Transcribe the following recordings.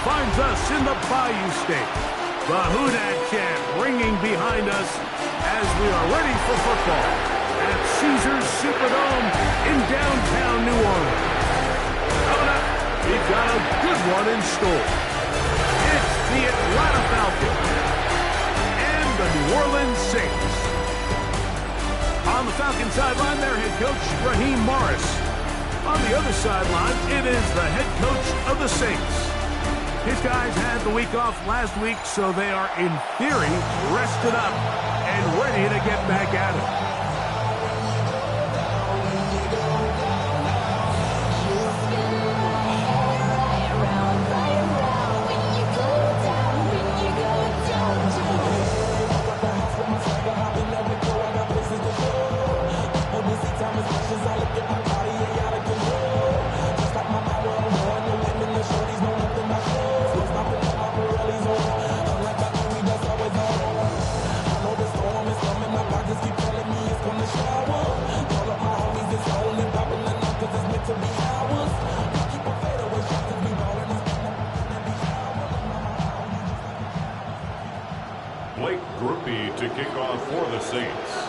finds us in the Bayou State. The Who Dat chant ringing behind us as we are ready for football at Caesars Superdome in downtown New Orleans. Coming up, we've got a good one in store. It's the Atlanta Falcons and the New Orleans Saints. On the Falcons sideline, their head coach, Raheem Morris. On the other sideline, it is the head coach of the Saints. His guys had the week off last week, so they are, in theory, rested up and ready to get back at it. Blake Grupe to kick off for the Saints.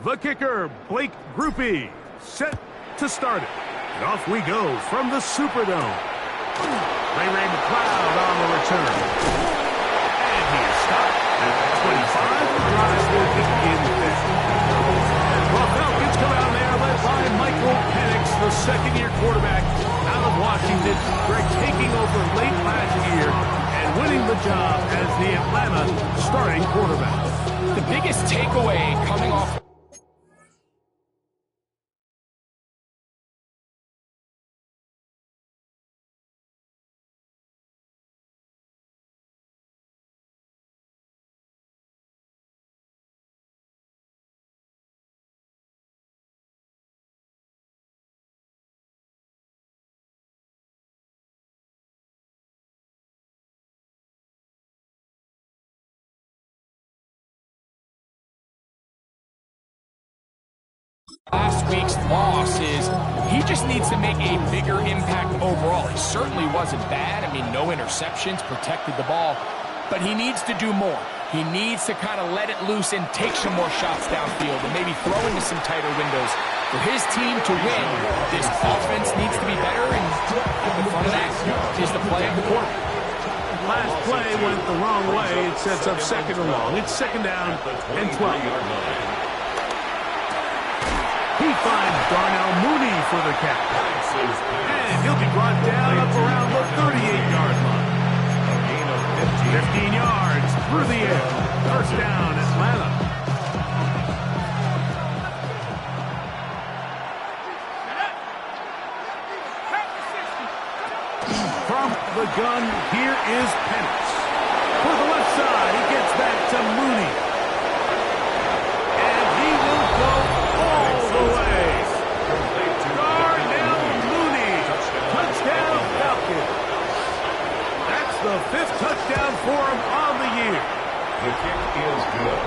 The kicker, Blake Grupe, set to start it. And off we go from the Superdome. Ray McLeod on the return. And he is stopped at the 25. The drive will begin there. The Falcons come out there led by Michael Penix, the second-year quarterback out of Washington. Greg taking over late last year and winning the job as the Atlanta starting quarterback. The biggest takeaway coming off Last week's loss is he just needs to make a bigger impact overall. He certainly wasn't bad. I mean, no interceptions, protected the ball, but he needs to do more. He needs to kind of let it loose and take some more shots downfield and maybe throw into some tighter windows. For his team to win, this offense needs to be better, and at the front of that is the play of the quarter. Last play went the wrong way. It sets up second and long. It's second down and 12. He finds Darnell Mooney for the catch. And he'll be brought down up around the 38-yard line. 15 yards through the air. First down, Atlanta. From the gun, here is Penix. For the left side, he gets back to Mooney. And he will go all the way. Darnell Mooney. Touchdown, Falcons. That's the 5th touchdown for him on the year. The kick is good.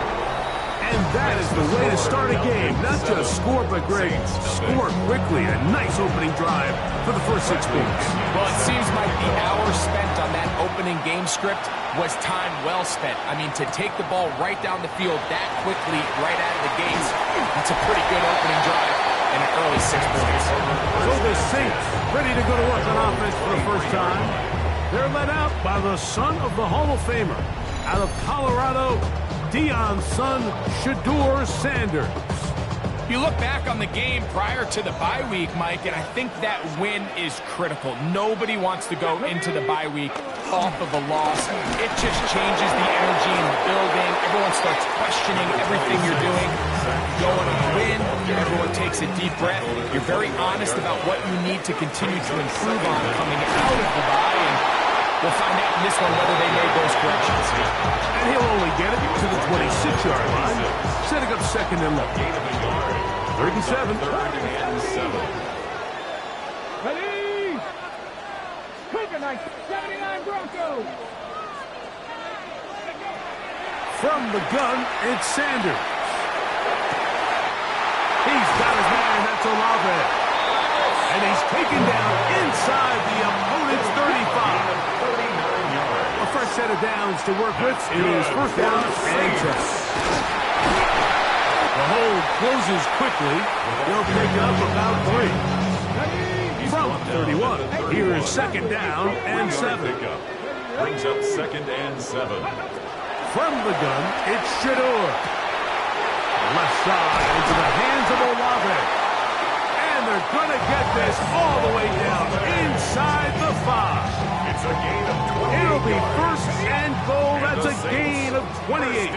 And that is the way to start a game. Not just score, but Greg, score quickly. A nice opening drive for the first 6 weeks. Well, it seems like the hour spent on that opening game script was time well spent. I mean, to take the ball right down the field that quickly, right out of the gates, that's a pretty good opening drive and an early 6 points. So the Saints ready to go to work on offense for the first time. They're led out by the son of the Hall of Famer out of Colorado, Deion's son, Shedeur Sanders. You look back on the game prior to the bye week, Mike, and I think that win is critical. Nobody wants to go into the bye week off of a loss. It just changes the energy in the building. Everyone starts questioning everything you're doing. Go on a win. Everyone takes a deep breath. You're very honest about what you need to continue to improve on coming out of the bye, and we'll find out in this one whether they made those corrections. And he'll only get it to the 26-yard line, setting up second and long. 37. Ready? Quicker, 79 Broncos. From the gun, it's Sanders. He's got his man, that's Olave. And he's taken down inside the opponent's 35. A fresh set of downs to work with. It is first down and 10. The hold closes quickly. They'll pick up about 3. From 31, here is second down and 7. Brings up second and 7. From the gun, it's Shedeur. Left side into the hands of Olave. And they're going to get this all the way down inside the 5. It's a gain of 28. It'll be first and goal. That's a gain of 28.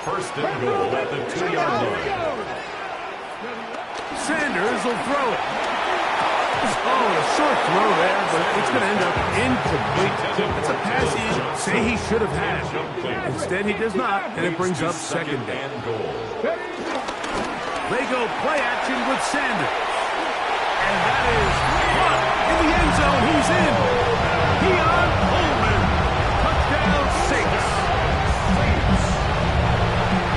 First and goal at the 2-yard line. Sanders will throw it. Oh, a short throw there, but it's going to end up incomplete. It's a pass he say he should have had. Instead, he does not, and it brings up second down. They go play action with Sanders. And that is caught in the end zone. He's in. Keon Coleman. Touchdown, Saints.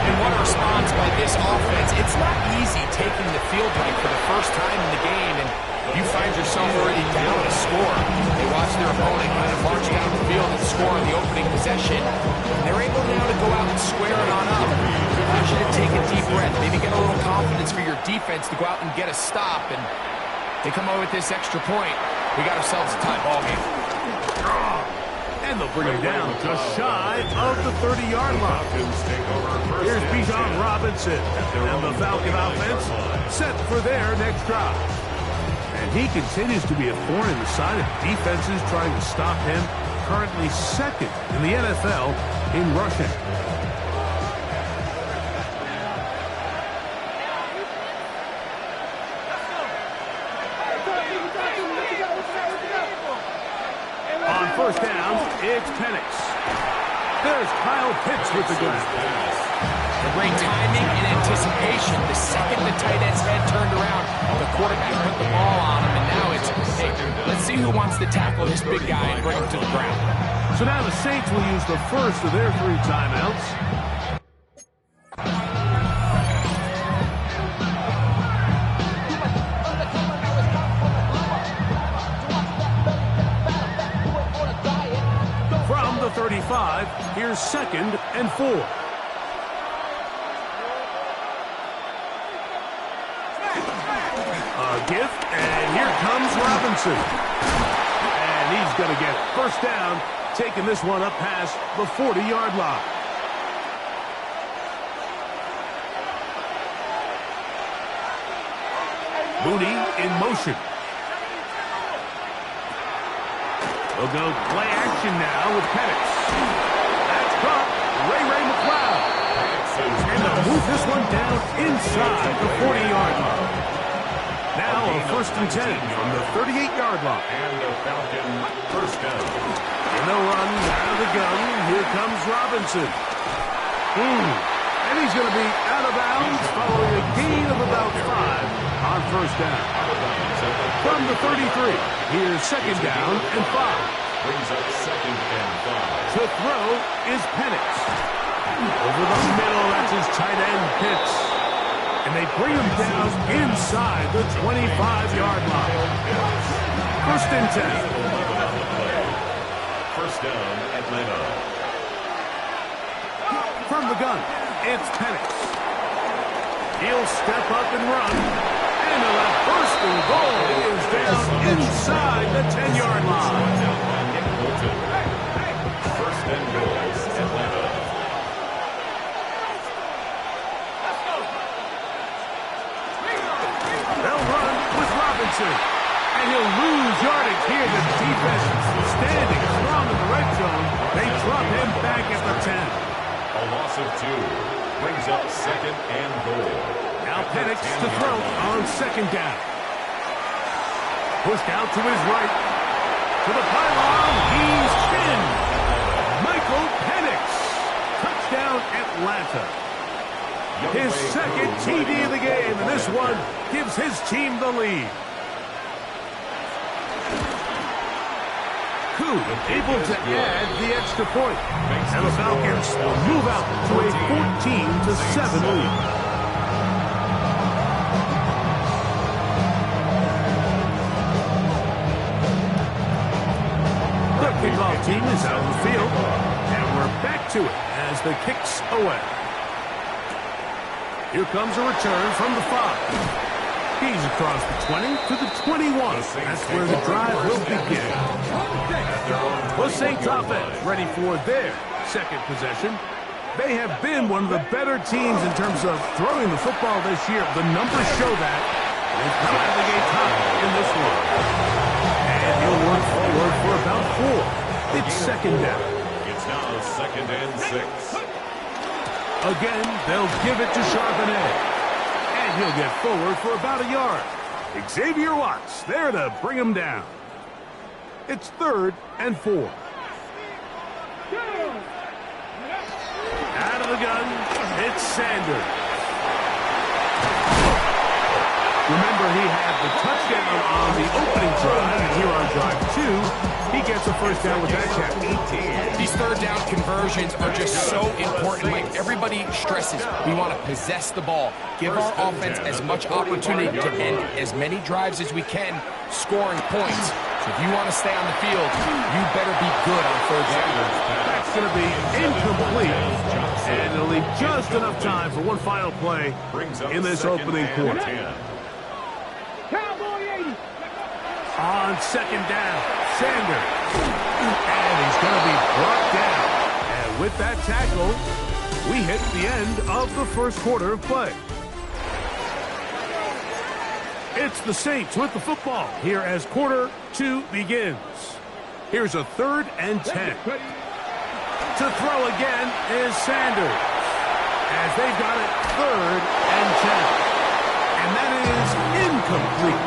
And what a response by this offense. It's not easy taking the field right for the first time in the game, and you find yourself already down a score. They watch their opponent kind of march down the field and score on the opening possession. And they're able now to go out and square it on up. You should take a deep breath, maybe get a little confidence for your defense to go out and get a stop. And they come out with this extra point. We got ourselves a tie ball game. And they'll bring him down just shy of the 30-yard line. Here's Bijan Robinson. And the Falcon offense set for their next drive. And he continues to be a thorn in the side of defenses trying to stop him. Currently second in the NFL in rushing. On first down, it's Penix. There's Kyle Pitts with the grab. Great timing and anticipation. The second the tight end's head turned around, the quarterback put the ball on him, and now it's, hey, let's see who wants to tackle this big guy and bring him to the ground. So now the Saints will use the first of their 3 timeouts. 5. Here's 2nd and 4. A gift, and here comes Robinson. And he's going to get first down, taking this one up past the 40-yard line. Mooney in motion. We'll go play action now with Penix. That's caught. Ray McCloud. And they'll move this one down inside the 40-yard line. Now a 1st and 10 from the 38-yard line. And the Falcon first down. And they'll run out of the gun. Here comes Robinson. And he's going to be out of bounds following a gain of about 5 on first down. From the 33, here's 2nd down and 5. Brings up 2nd and 5. To throw is Penix. Over the middle, that's his tight end, Pitts. And they bring him down inside the 25-yard line. 1st and 10. First down, Atlanta. From the gun, it's Penix. He'll step up and run. And a first and goal is down inside the 10-yard line. First and goal, Atlanta. They'll run with Robinson. And he'll lose yardage here. The defense standing strong in the red zone. They drop him back at the 10. A loss of 2. Brings up 2nd and goal. Now Penix to throw on 2nd down. Pushed out to his right. To the pylon. He's pinned. Michael Penix. Touchdown Atlanta. His 2nd TD of the game, and this one gives his team the lead. Koo able to add the extra point. And the Falcons will move out to a 14-7 lead. The kickoff team is out on the field, and we're back to it as the kick's away. Here comes a return from the 5. He's across the 20 to the 21. That's where the drive will begin. The Saints offense ready for their 2nd possession. They have been one of the better teams in terms of throwing the football this year. The numbers show that. They've come out of the gate top in this one. And he'll work forward for about 4. It's 2nd down. It's now 2nd and 6. Again, they'll give it to Charbonnet. And he'll get forward for about a yard. Xavier Watts there to bring him down. It's 3rd and 4. Out of the gun, it's Sanders. Remember, he had the touchdown on the opening drive, and here on drive 2, he gets a first down with that catch. These 3rd down conversions are just so important. Like everybody stresses, we want to possess the ball. Give our offense as much opportunity to end as many drives as we can, scoring points. So if you want to stay on the field, you better be good on 3rd down. That's going to be incomplete, and it'll leave just enough time for one final play in this opening quarter. On 2nd down, Sanders. And he's going to be brought down. And with that tackle, we hit the end of the 1st quarter of play. It's the Saints with the football here as quarter 2 begins. Here's a 3rd and 10. To throw again is Sanders. As they've got it 3rd and 10. And that is incomplete.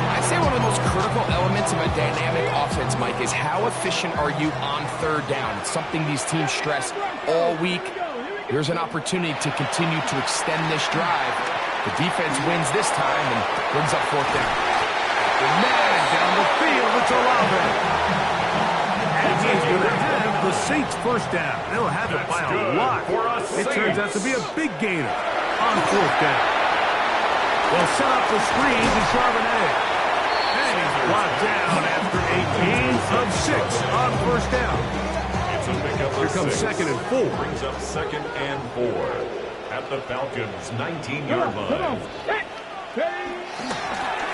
I'd say one of the most critical elements of a dynamic offense, Mike, is how efficient are you on 3rd down? It's something these teams stress all week. Here's an opportunity to continue to extend this drive. The defense wins this time and brings up 4th down. The man down the field, it's Olave. And he's going to have the Saints first down. They'll have it by a lot. It turns out to be a big gainer on 4th down. They'll set up the screen to Charbonnet. And he's brought down after a gain of 6 on first down. It's to pick up Here comes 6. second and 4. Brings up 2nd and 4 at the Falcons' 19-yard Come line. on. Set. Ready.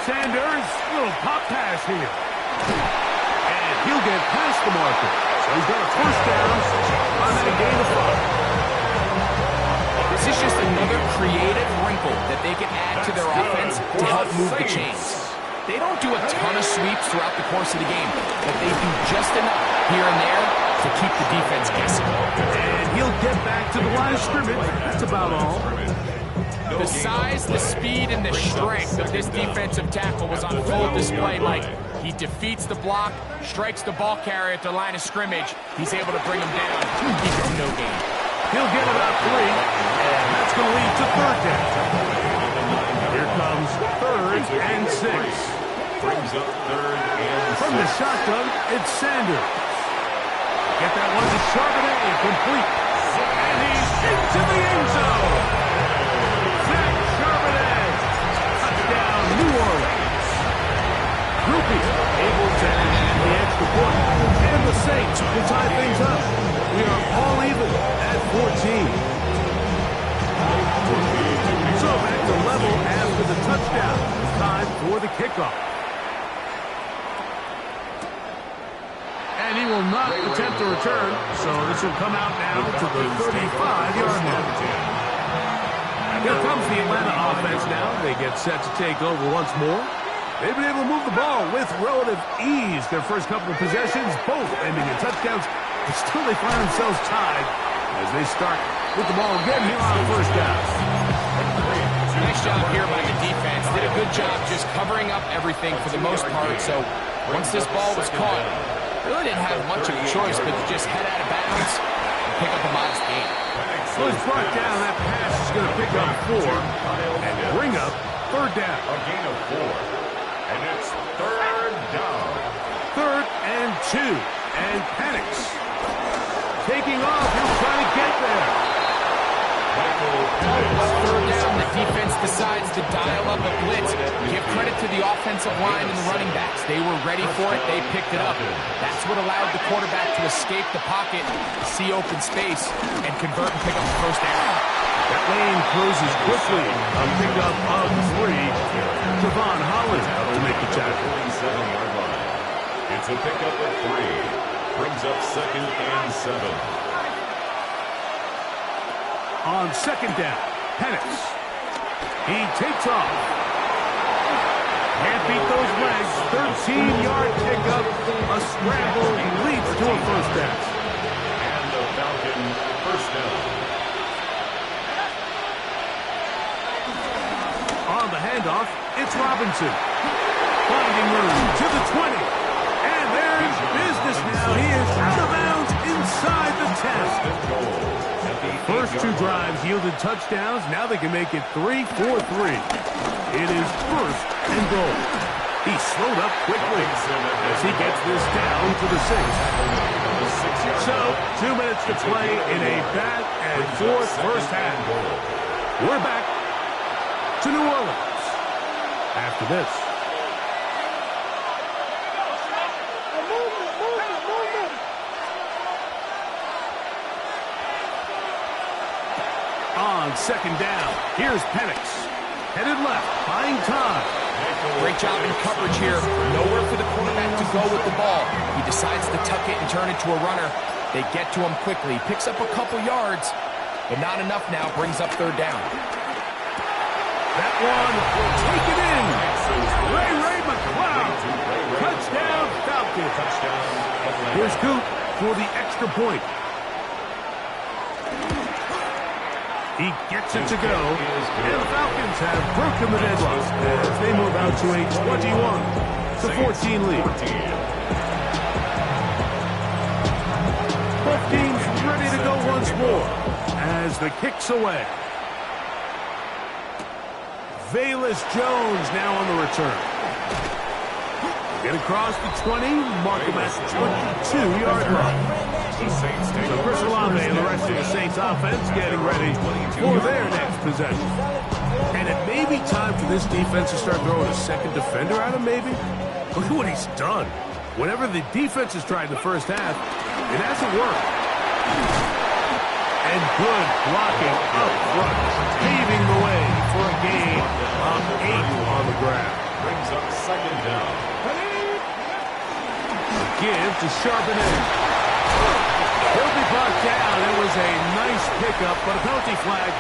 Sanders, little pop pass here. And he'll get past the marker. So he's got a first down on that gain of 5. This is just another creative wrinkle that they can add to their offense to help move the chains. They don't do a ton of sweeps throughout the course of the game, but they do just enough here and there to keep the defense guessing. And he'll get back to the line of scrimmage. That's about all. The size, the speed, and the strength of this defensive tackle was on full display, Mike. He defeats the block, strikes the ball carrier at the line of scrimmage. He's able to bring him down, keep it to no gain. He'll get about 3, and that's going to lead to third down. Here comes 3rd and 6. Brings up 3rd and 6. From the shotgun, it's Sanders. Get that one to Charbonnet, complete. And he's into the end zone. Zach Charbonnet, touchdown, New Orleans. Groupie able to add the extra point. And the Saints will tie things up. We are all even at 14. So back to level after the touchdown. Time for the kickoff. And he will not attempt to return, so this will come out now to the 35-yard line. Here comes the Atlanta offense now. They get set to take over once more. They've been able to move the ball with relative ease. Their first couple of possessions, both ending in touchdowns, but still they find themselves tied as they start with the ball again here on first down. Nice job here by the defense. Did a good job just covering up everything for the most part. So once this ball was caught, really didn't have much of a choice but to just head out of bounds and pick up a modest gain. So he's brought down. That pass is going to pick up 4 and bring up third down. A gain of 4. And it's 3rd down. 3rd and 2. And Penix taking off. He'll try to get there. Third down, the defense decides to dial up a blitz. Give credit to the offensive line and the running backs. They were ready for it. They picked it up. That's what allowed the quarterback to escape the pocket, see open space, and convert and pick up the first down. That lane closes quickly. A pickup of 3. Javon Holland will make the tackle. 47-yard line. It's a pickup of 3. Brings up 2nd and 7. On second down, Penix. He takes off. Can't beat those legs. 13-yard pickup. A scramble leads to a first down. And the Falcon first down. On the handoff, it's Robinson. Finding room to the 20. And there's business now. He is out of bounds inside the 10. First 2 drives yielded touchdowns. Now they can make it 3-4-3. It is first and goal. He slowed up quickly as he gets this down to the 6. So, 2 minutes to play in a back and forth first half. We're back to New Orleans after this. On second down, here's Penix. Headed left, buying time. Great job in coverage here. Nowhere for the quarterback to go with the ball. He decides to tuck it and turn it to a runner. They get to him quickly. Picks up a couple yards, but not enough now. Brings up third down. That one will take it in. Ray McCloud. Touchdown, Falcons. Here's Coop for the extra point. He gets it to go, and the Falcons have broken the deadlock as they move out to a 21-14 lead. Both teams ready to go once more as the kick's away. Velus Jones now on the return. Get across the 20, mark him at 22-yard line. So Chris Olave and the rest of the Saints offense getting ready for their next possession. And it may be time for this defense to start throwing a second defender at him, maybe. Look at what he's done. Whenever the defense has tried in the first half, It hasn't worked. And good blocking up front, paving the way for a gain of 8 on the ground. Brings up second down. Give to Charbonnet. He'll be brought down. It was a nice pickup, but a penalty flag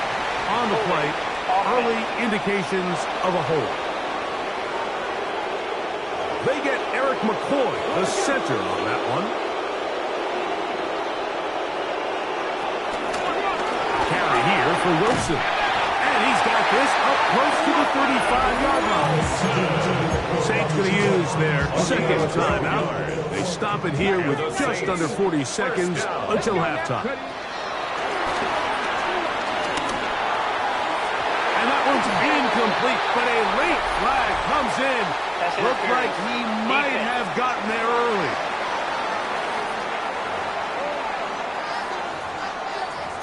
on the play. Early indications of a hold. They get Eric McCoy, the center on that one. Carry here for Wilson. And he's got this up close to the 35-yard line. Saints going to use their second timeout. They stop it here with just under 40 seconds until halftime. And that one's incomplete, but a late flag comes in. Looked like he might have gotten there early.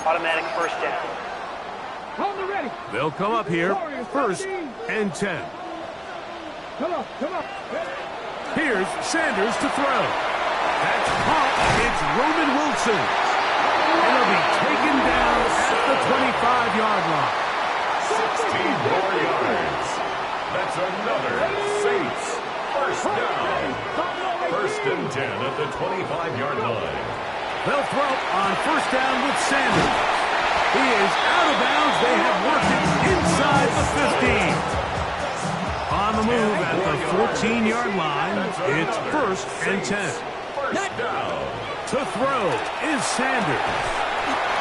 Automatic first down. Hold it ready. They'll come up here, first and 10. Come on, come on. Here's Sanders to throw. That's caught. It's Roman Wilson. And he'll be taken down at the 25-yard line. 16 more yards. That's another Saints first down. First and 10 at the 25-yard line. They'll throw on first down with Sanders. He is out of bounds. They have worked it inside the 15. On the move at the 14-yard line, it's first and 10. First down. To throw is Sanders.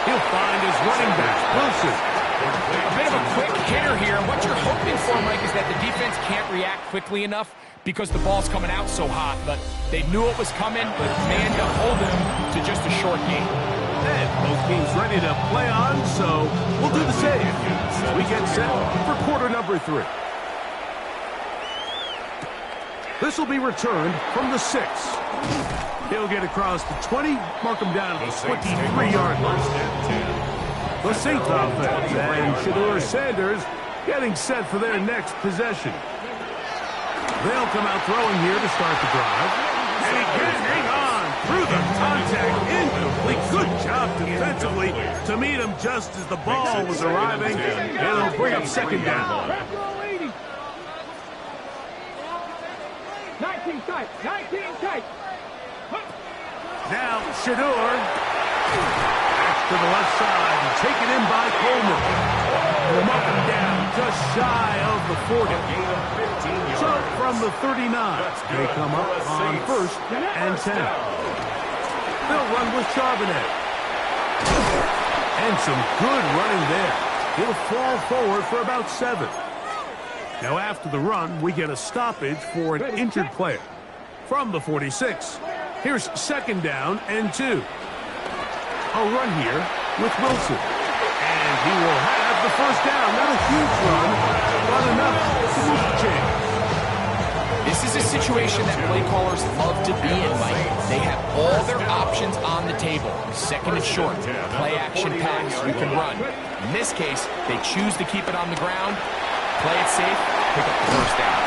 He'll find his running back, Wilson. A bit of a quick hitter here. What you're hoping for, Mike, is that the defense can't react quickly enough because the ball's coming out so hot. But they knew it was coming, but man to hold him to just a short game. And both teams ready to play on, so we'll do the same as we get set for quarter number 3. This will be returned from the 6. He'll get across the 20, mark him down at the 23-yard line. The Saints offense and Shedeur Sanders getting set for their next possession. They'll come out throwing here to start the drive. And he can't hang on through the contact. Incomplete. Good job defensively to meet him just as the ball was arriving. It'll bring up second down. 19 tight, 19 tight. Now Shedeur. Back to the left side and taken in by Coleman. From up and down, just shy of the 40. So from the 39, they come up on first and 10. They'll run with Charbonnet. And some good running there. He'll fall forward for about 7. Now after the run, we get a stoppage for an injured player. From the 46, here's second down and 2. A run here with Wilson. And he will have the first down. Not a huge run, but enough to move the chain. This is a situation that play callers love to be in, Mike. They have all their options on the table. Second and short, play action pass, you can run. In this case, they choose to keep it on the ground, play it safe, pick up the first down.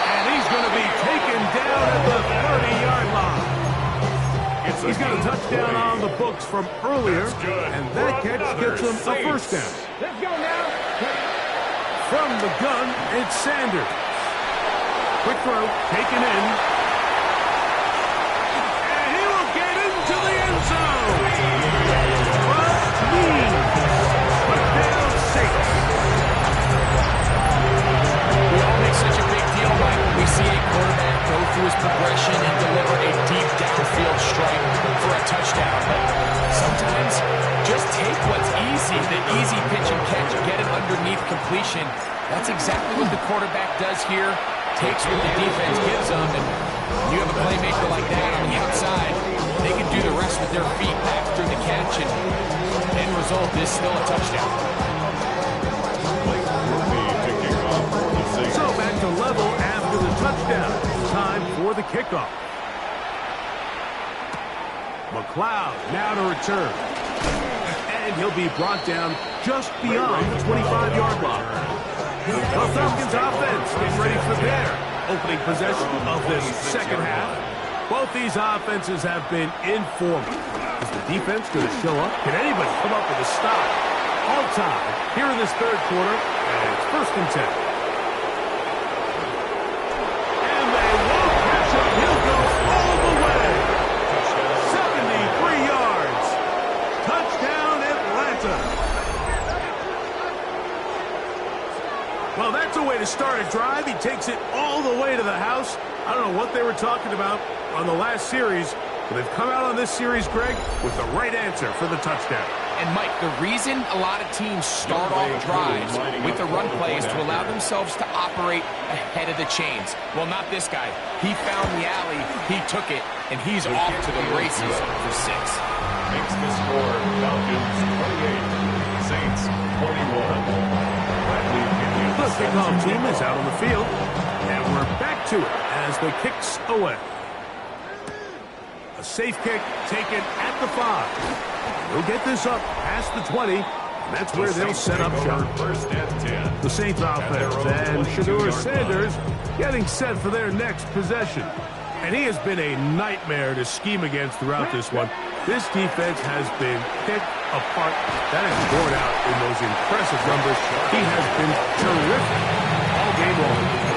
And he's going to be taken down at the 30-yard line. He's got a touchdown on the books from earlier, and that catch gets him a first down. Let's go now. From the gun, it's Sanders. Quick throw, taken in. And he will get into the end zone. But clean. Put down Saints. We all make such a big deal, Mike, when we see a quarterback go through his progression and deliver a deep downfield strike for a touchdown. But sometimes just take what's easy, the easy pitch and catch, and get it underneath completion. That's exactly what the quarterback does here. Takes what the defense gives them, and you have a playmaker like that on the outside, they can do the rest with their feet after the catch, and end result is still a touchdown. So back to level after the touchdown. Time for the kickoff. McLeod now to return. And he'll be brought down just beyond the 25-yard line. The Falcons offense getting ready for their opening possession of this second half. Both these offenses have been informal. Is the defense going to show up? Can anybody come up with a stop? All time here in this third quarter, and it's 1st and 10. And they won't catch him. He'll go all the way. 73 yards. Touchdown, Atlanta. Well, that's a way to start a drive. He takes it all the way to the house. I don't know what they were talking about on the last series, but they've come out on this series, Greg, with the right answer for the touchdown. And, Mike, the reason a lot of teams start off drives with the run play is to allow themselves to operate ahead of the chains. Well, not this guy. He found the alley, he took it, and he's off to the races for 6. Makes the score Falcons 28, Saints 21. The kickoff team is out on the field, and we're back to it as the kick's away. A safe kick taken at the 5. They'll get this up past the 20, and that's where they'll set up shop. 1st and 10. The Saints offense and Shedeur Sanders getting set for their next possession. And he has been a nightmare to scheme against throughout this one. This defense has been picked apart. That is borne out in those impressive numbers. He has been terrific all game long.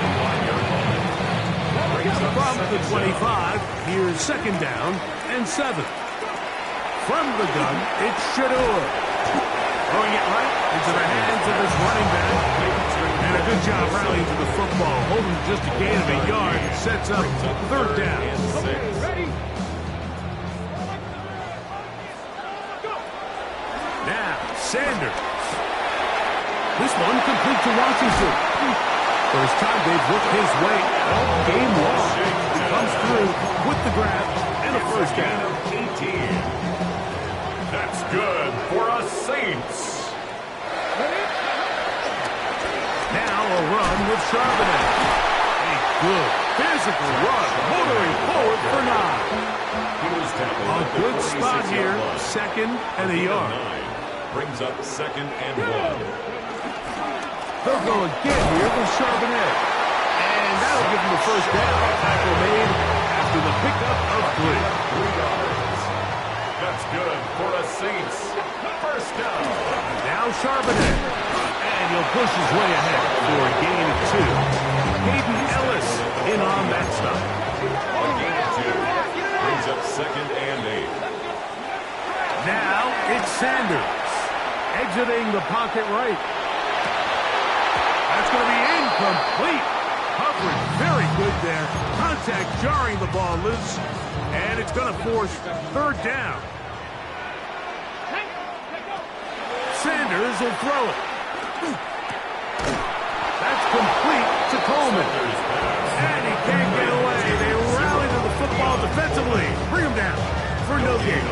From the 25, here's 2nd down and 7. From the gun, it's Shedeur. Throwing it right into the hands of his running back. And a good job rallying to the football. Holding just a gain of a yard. Sets up 3rd down. Ready? Now, Sanders. This one complete to Washington. First time they've worked his way all game long. He comes through with the grab and a 1st down. 18. That's good for us Saints. Now a run with Charbonnet. A good physical run, motoring forward for 9. He was tackled A at the good spot 46-yard here, line. 2nd and a yard. 9 brings up 2nd and 1. They'll go again here with Charbonnet. And that'll give him the 1st down. Tackle made after the pickup of 3. 3 yards. That's good for us Saints. 1st down. Now Charbonnet. And he'll push his way ahead for a gain of 2. Hayden Ellis in on that stop. A gain of 2. Brings up 2nd and 8. Now it's Sanders. Exiting the pocket right. That's going to be incomplete. Coverage very good there. Contact jarring the ball loose. And it's going to force 3rd down. Sanders will throw it. That's complete to Coleman. And he can't get away. They rally to the football defensively. Bring him down for no gain.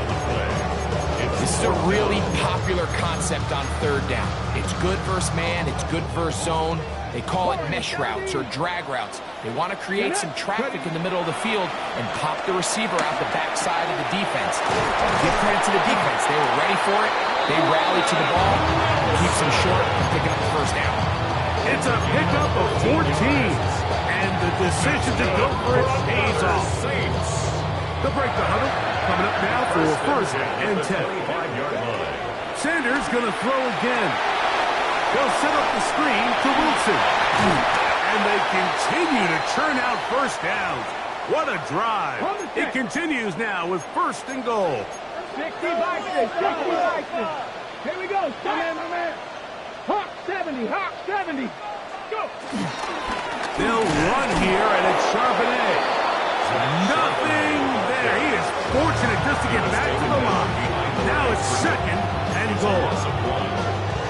This is a really popular concept on 3rd down. It's good versus man, it's good versus zone. They call it mesh routes or drag routes. They want to create some traffic in the middle of the field and pop the receiver out the backside of the defense. Give credit to the defense. They were ready for it. They rallied to the ball, keeps them short, and picking up the 1st down. It's a pickup of 14. And the decision to go for it pays off. They'll break the huddle. Coming up now for 1st and 10. 25-yard line. Sanders going to throw again. They'll set up the screen to Wilson. And they continue to churn out 1st downs. What a drive. It continues now with 1st and goal. 60 Vikings, 60 Vikings. Here we go. Come in, my man. Hawk 70, Hawk 70. Go. They'll run here, and it's Charbonnet. Nothing there. He is fortunate just to get back to the line. Now it's 2nd and goal.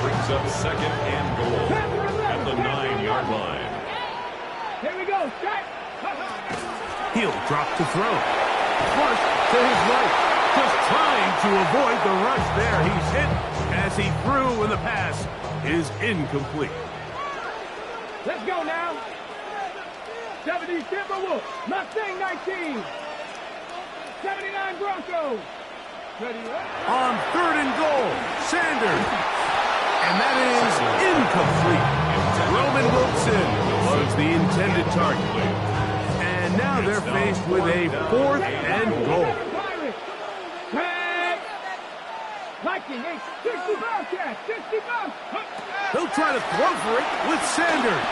Brings up 2nd and goal at the 9-yard line. Here we go. Strike. He'll drop to throw. Flush to his right. Just trying to avoid the rush there. He's hit as he threw when the pass is incomplete. Let's go now. 70 Timberwolves. Mustang 19. 79 Broncos. Ready, On 3rd and goal, Sanders. And that is incomplete. Roman Wilson was the intended target. And now they're faced with a 4th and goal. He'll try to throw for it with Sanders.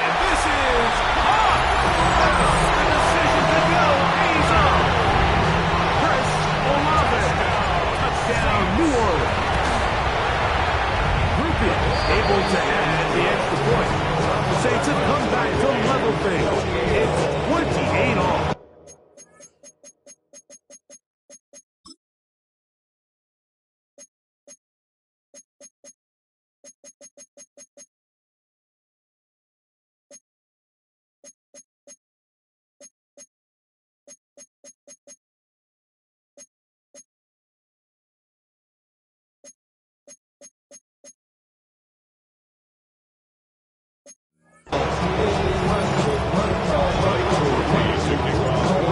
And this is off. The decision to go. He's on. Chris Olave. Touchdown, New Orleans. Grupe able to add the extra point. The Saints have come back to level things. It's 28 all.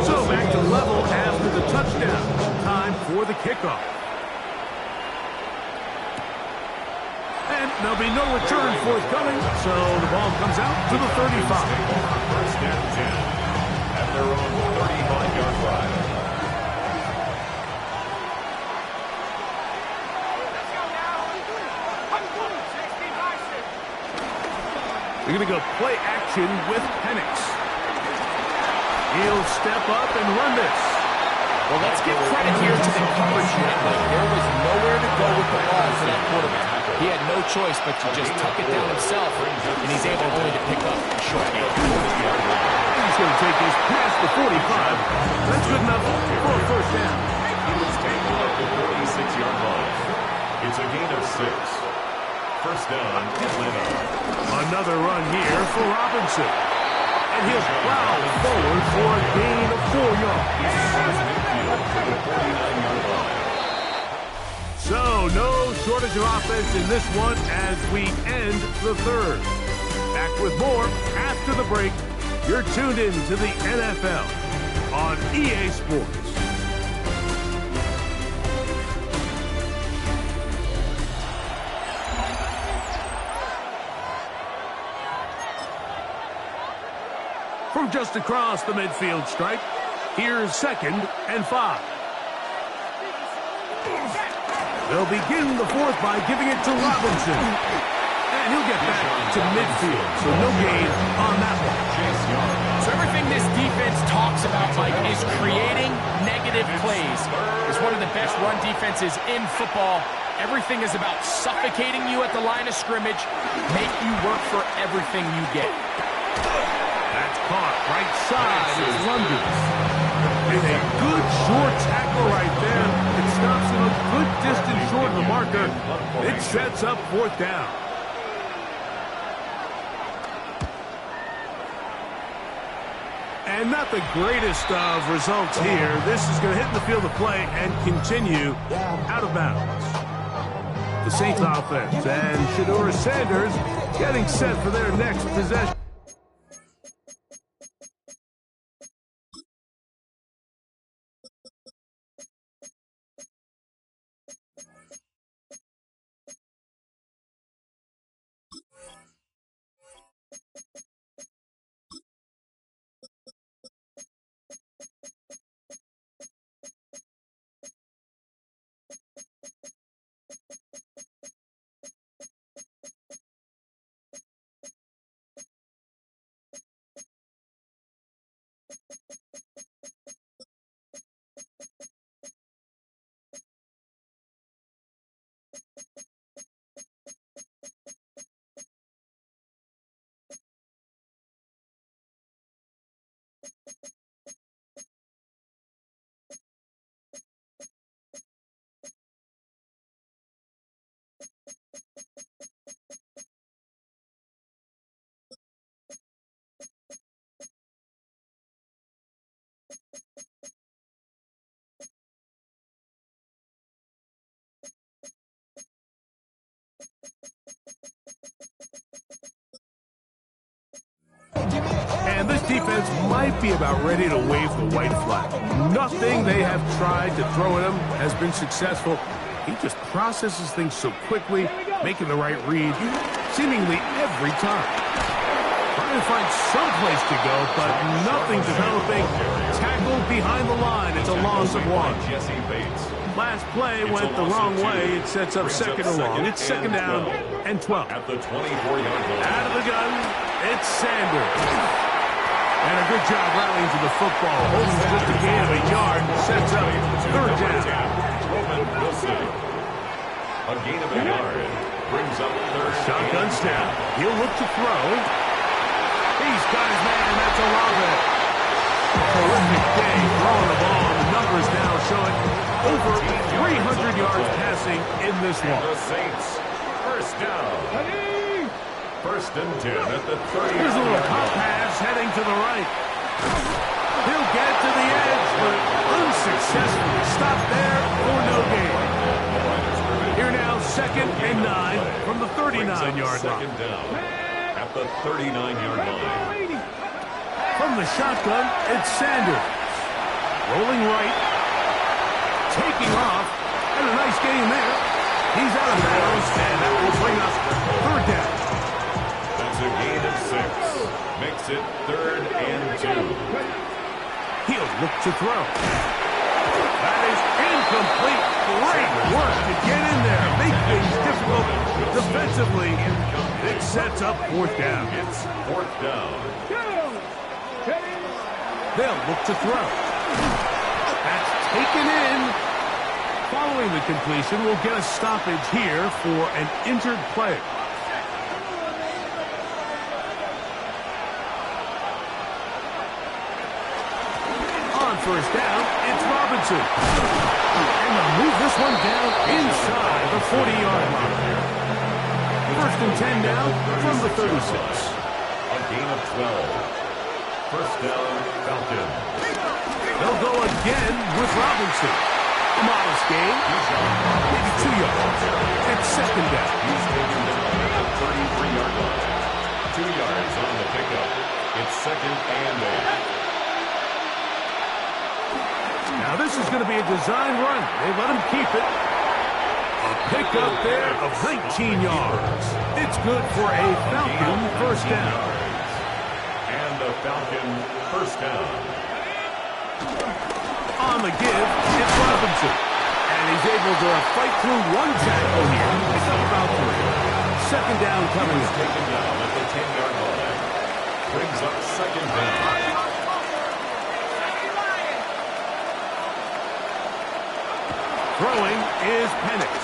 So back to level after the touchdown. Time for the kickoff. And there'll be no return forthcoming, so the ball comes out to the 35. First and 10 at their own 35-yard line. They're going to go play action with Penix. He'll step up and run this. Well, let's give credit here to the coverage unit. There was nowhere to go with the ball for that quarterback. He had no choice but to just tuck it down himself, and he's able only to pick up a short gain. He's going to take his past the 45. That's good enough for a first down. He was taken at the 46-yard line. It's a gain of 6. First down, Atlanta. Another run here for Robinson. And he'll plow forward for a gain of 4 yards. Midfield to the 49-yard line. So, no shortage of offense in this one as we end the third. Back with more after the break. You're tuned in to the NFL on EA Sports. From just across the midfield stripe, here's 2nd and 5. They'll begin the fourth by giving it to Robinson. And he'll get back to midfield, so no gain on that one. So everything this defense talks about, Mike, is creating negative plays. It's one of the best run defenses in football. Everything is about suffocating you at the line of scrimmage, make you work for everything you get. That's caught right side. It's London. And a good short tackle right there. It stops him a good distance short of the marker. It sets up 4th down. And not the greatest of results here. This is going to hit the field of play and continue out of bounds. The Saints offense and Shedeur Sanders getting set for their next possession. And this defense might be about ready to wave the white flag. Nothing they have tried to throw at him has been successful. He just processes things so quickly, making the right read seemingly every time. Trying to find some place to go, but nothing developing. Tackled behind the line. It's a loss of 1. Jesse Bates. Last play went the wrong way. It sets up second and long. It's second down and 12. At the 24-yard line. Out of the gun, it's Sanders. And a good job rallying to the football. Holding just a gain of a yard. Sets up third down. Roman Wilson. A gain of a yard. Brings up third. Shotgun snap. He'll look to throw. He's got his man. That's Olave. Terrific day throwing the ball. The numbers now showing over 300 yards passing in this one. The Saints. First down. First and 10 at the 30. Here's a little pop pass heading to the right. He'll get to the edge, but unsuccessfully stopped there for no gain. Here now, second and 9 from the 39-yard line. Second down at the 39-yard line. From the shotgun, it's Sanders. Rolling right. Taking off. And a nice gain there. He's out of bounds, and that will bring up third down. That's a gain of 6. Makes it third and 2. He'll look to throw. That is incomplete. Great work to get in there. Make things difficult defensively. It sets up fourth down. It's fourth down. They'll look to throw. That's taken in. Following the completion, we'll get a stoppage here for an injured player. On first down, it's Robinson. And they'll move this one down inside the 40-yard line. First and 10 now from the 36. A gain of 12. First down, Falcons. They'll go again with Robinson. A modest gain, maybe 2 yards. It's second down. He's taken down at the 33-yard line. 2 yards on the pickup. It's second and 8. Now this is going to be a design run. They let him keep it. A pickup there of 19 yards. It's good for a Falcon first down. And a Falcon first down. On the give, it's Robinson. And he's able to fight through one tackle here. It's up about 3. Second down coming up. Taken down at the 10-yard line. Brings up second down. Throwing is Penix.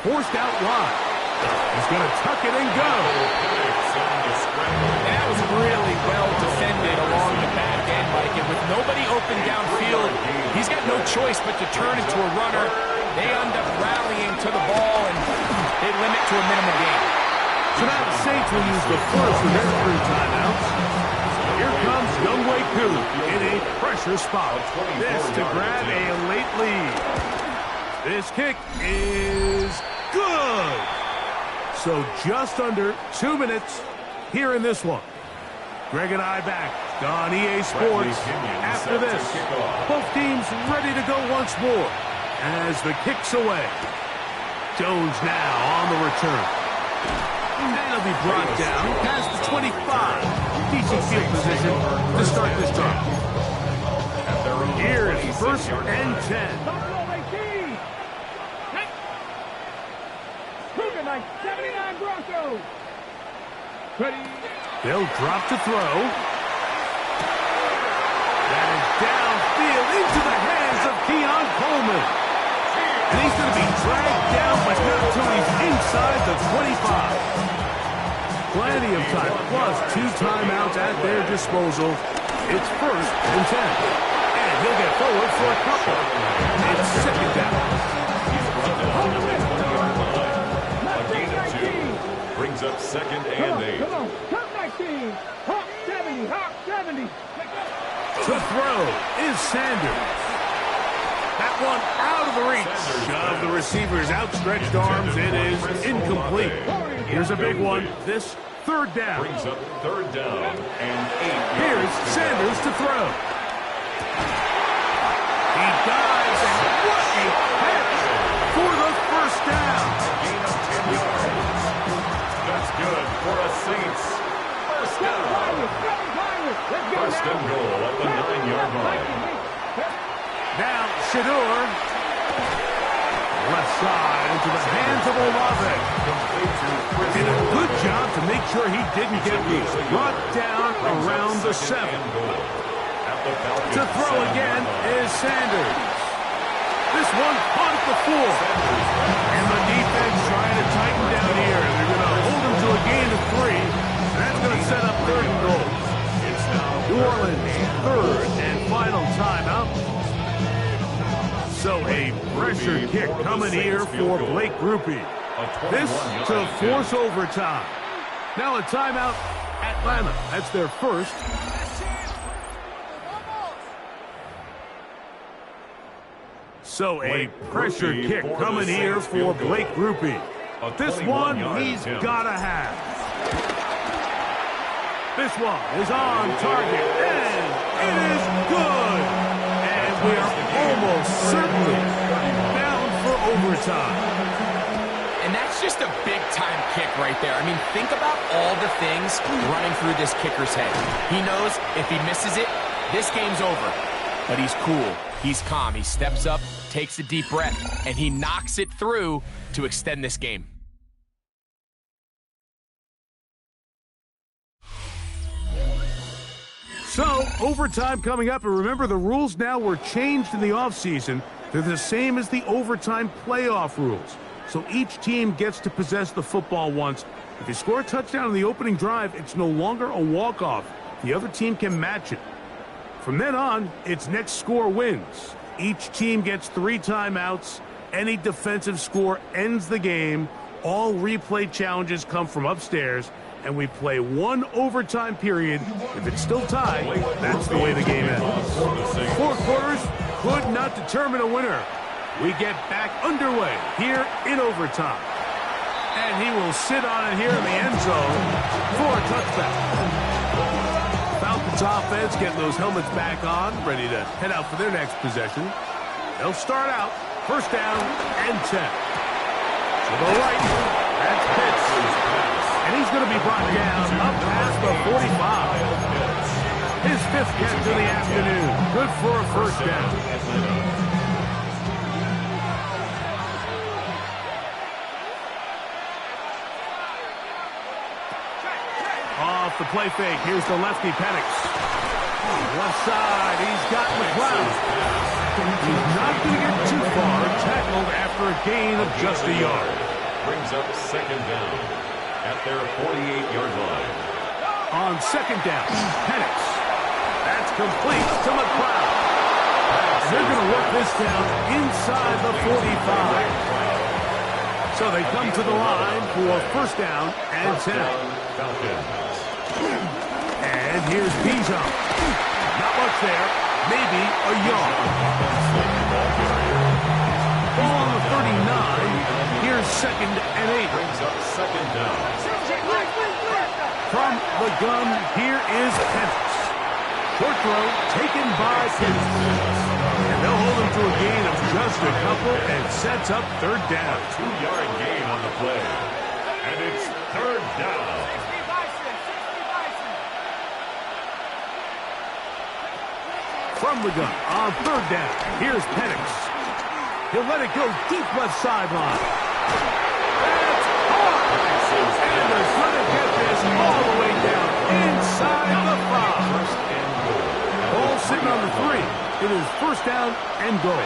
Forced out wide. He's going to tuck it and go. That was really well defended along the back end, Mike. And with nobody open downfield, he's got no choice but to turn into a runner. They end up rallying to the ball, and they limit to a minimum gain. So now the Saints will use the first of their 3 timeouts. Here comes Younghoe Koo in a pressure spot. This to grab a late lead. This kick is good. So just under 2 minutes here in this one. Greg and I back on EA Sports. After this, both teams ready to go once more as the kick's away. Jones now on the return. And he'll be brought down past the 25. Decent field position to start this drive. Here is first and 10. 79 Broncos. Ready. They'll drop to throw. That is downfield into the hands of Keon Coleman. And he's going to be dragged down, but not until he's inside the 25. Plenty of time, plus 2 timeouts at their disposal. It's first and 10. And he'll get forward for a couple. It's second down. Brings up second and 8. Come on, come 19. Hawk 70, Hawk 70. To throw is Sanders. That one out of the reach of the receiver's outstretched arms. It is incomplete. Here's a big one. This third down. Brings up third down and 8. Here's Sanders to throw. He dives, and what a catch for the first down. Gain of 10 yards. That's good. for a Saints first down. First and goal at the 9-yard line. Now, Shedeur. Left side into the hands of Olave. Did a good job to make sure he didn't get loose. Brought down around the 7. To throw again is Sanders. This one caught at the 4. And the defense trying to tighten down here. They're going to hold him to a gain of 3. And that's going to set up 3rd and goal. New Orleans, 3rd and final timeout. So a pressure kick coming here for Blake Grupe. This to force overtime. Now a timeout, Atlanta. That's their first. So a pressure kick coming here for Blake Grupe. This one he's got to have. This one is on target, and it is good. And we are almost certainly bound for overtime. And that's just a big-time kick right there. I mean, think about all the things running through this kicker's head. He knows if he misses it, this game's over. But he's cool. He's calm. He steps up, takes a deep breath, and he knocks it through to extend this game. So, overtime coming up, and remember the rules now were changed in the offseason. They're the same as the overtime playoff rules. So each team gets to possess the football once. If you score a touchdown in the opening drive, it's no longer a walk-off. The other team can match it. From then on, it's next score wins. Each team gets 3 timeouts. Any defensive score ends the game. All replay challenges come from upstairs. And we play 1 overtime period. If it's still tied, that's the way the game ends. 4 quarters could not determine a winner. We get back underway here in overtime. And he will sit on it here in the end zone for a touchback. Falcons offense getting those helmets back on, ready to head out for their next possession. They'll start out first down and 10. To the right, that's Pitts. And he's going to be brought down up past the 45. His 5th catch of the afternoon. Good for a first down. Off the play fake. Here's the lefty, Penix. Left side. He's got McLeod. He's not going to get too far. Tackled after a gain of just a yard. Brings up 2nd down at their 48-yard line. On 2nd down, Penix. That's complete to McLeod. They're going to work this down inside the 45. So they come to the line for first down and 10. And here's Bijan. Not much there. Maybe a yard. Ball on the 39. Here's 2nd and 8. Brings up 2nd down. From the gun, here is Penix. Short throw taken by Penix. And they'll hold him to a gain of just a couple and sets up 3rd down. 2-yard gain on the play. And it's 3rd down. From the gun on 3rd down, here's Penix. He'll let it go deep left sideline. That's hard. And they're going to get this all the way down inside the 5. Ball sitting on the 3. It is first down and goal.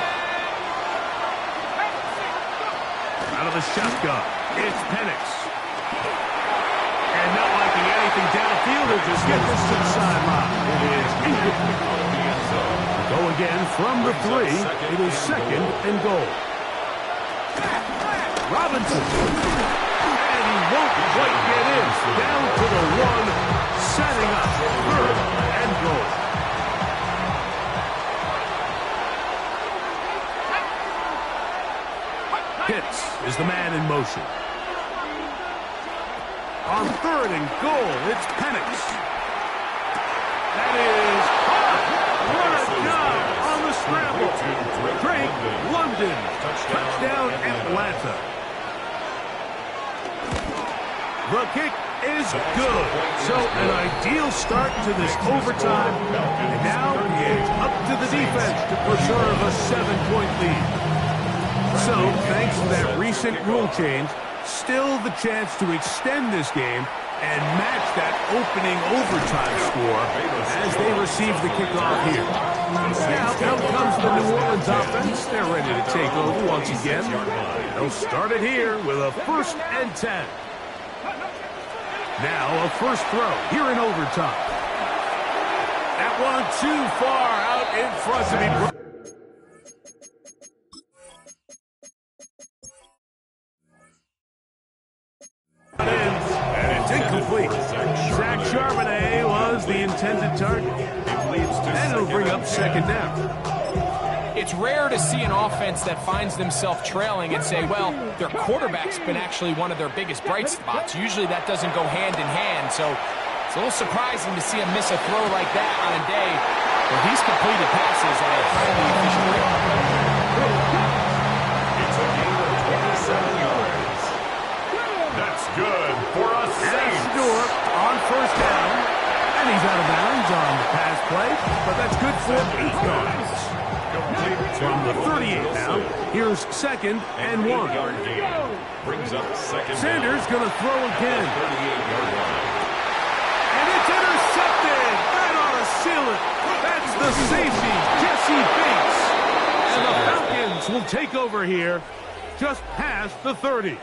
Out of the shotgun, it's Penix. And not liking anything downfield, they'll just get this to the sideline. It is incomplete. Go again from the 3. It is 2nd and goal. Robinson. And he won't quite get in. Down to the 1. Setting up 3rd and goal. Pitts is the man in motion. On 3rd and goal, it's Penix. That is hard. What a job on the scramble. Drake London. Touchdown Atlanta. The kick is good. So an ideal start to this overtime. And now it's up to the defense to preserve a 7-point lead. So thanks to that recent rule change, still the chance to extend this game and match that opening overtime score as they receive the kickoff here. Now out comes the New Orleans offense. They're ready to take over once again. They'll start it here with a 1st and 10. Now a first throw here in overtime. That one too far out in front of him. And it's incomplete. Zach Charbonnet was the intended target. And it'll bring up 2nd down. It's rare to see an offense that finds themselves trailing and say, well, their quarterback's been actually one of their biggest bright spots. Usually that doesn't go hand in hand, so it's a little surprising to see him miss a throw like that on a day where he's completed passes at a highly efficient rate. It's a gain of 27 yards. That's good for a Saints. Stewart on 1st down. And he's out of bounds on the pass play, but that's good for 8 yards. From the 38 now, here's 2nd and 1. 8-yard gain. Brings up 2nd Sanders going to throw again. 38-yard line. And it's intercepted. That ought to seal it. That's the safety, Jesse Bates. And the Falcons will take over here just past the 30.